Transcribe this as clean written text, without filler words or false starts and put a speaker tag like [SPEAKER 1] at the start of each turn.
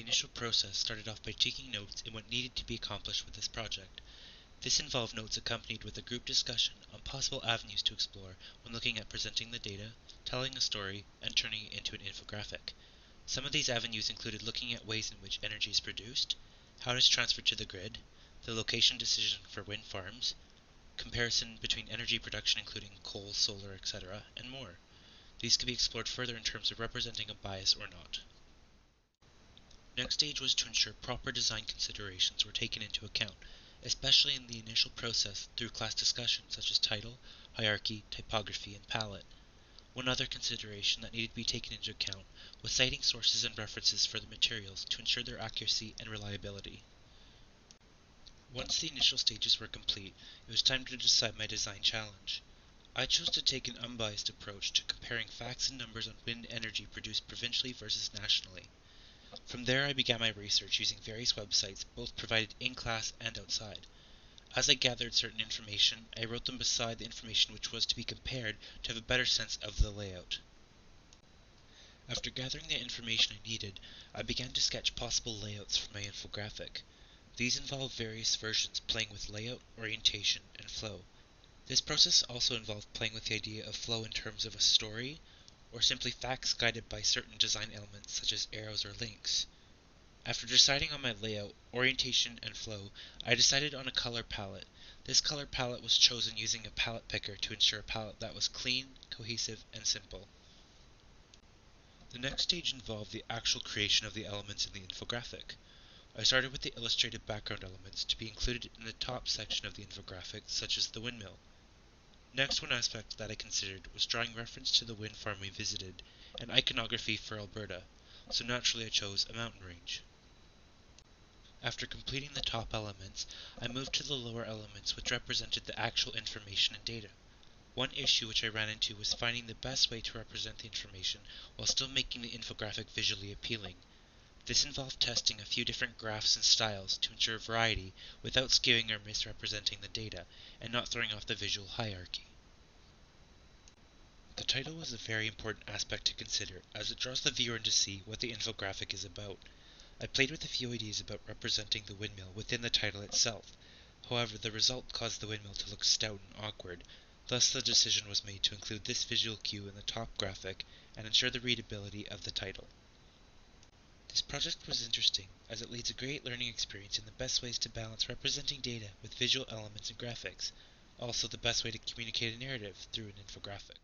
[SPEAKER 1] the initial process started off by taking notes in what needed to be accomplished with this project. This involved notes accompanied with a group discussion on possible avenues to explore when looking at presenting the data, telling a story, and turning it into an infographic. Some of these avenues included looking at ways in which energy is produced, how it is transferred to the grid, the location decision for wind farms, comparison between energy production including coal, solar, etc., and more. These could be explored further in terms of representing a bias or not. Next stage was to ensure proper design considerations were taken into account, especially in the initial process through class discussion such as title, hierarchy, typography, and palette. One other consideration that needed to be taken into account was citing sources and references for the materials to ensure their accuracy and reliability. Once the initial stages were complete, it was time to decide my design challenge. I chose to take an unbiased approach to comparing facts and numbers on wind energy produced provincially versus nationally. From there I began my research using various websites, both provided in class and outside. As I gathered certain information, I wrote them beside the information which was to be compared to have a better sense of the layout. After gathering the information I needed, I began to sketch possible layouts for my infographic. These involved various versions playing with layout, orientation, and flow. This process also involved playing with the idea of flow in terms of a story, or simply facts guided by certain design elements such as arrows or links. After deciding on my layout, orientation, and flow, I decided on a color palette. This color palette was chosen using a palette picker to ensure a palette that was clean, cohesive, and simple. The next stage involved the actual creation of the elements in the infographic. I started with the illustrated background elements to be included in the top section of the infographic, such as the windmill. Next, one aspect that I considered was drawing reference to the wind farm we visited and iconography for Alberta, so naturally I chose a mountain range. After completing the top elements, I moved to the lower elements which represented the actual information and data. One issue which I ran into was finding the best way to represent the information while still making the infographic visually appealing. This involved testing a few different graphs and styles to ensure variety without skewing or misrepresenting the data and not throwing off the visual hierarchy. The title was a very important aspect to consider, as it draws the viewer in to see what the infographic is about. I played with a few ideas about representing the windmill within the title itself. However, the result caused the windmill to look stout and awkward. Thus the decision was made to include this visual cue in the top graphic and ensure the readability of the title. This project was interesting, as it leads a great learning experience in the best ways to balance representing data with visual elements and graphics, also the best way to communicate a narrative through an infographic.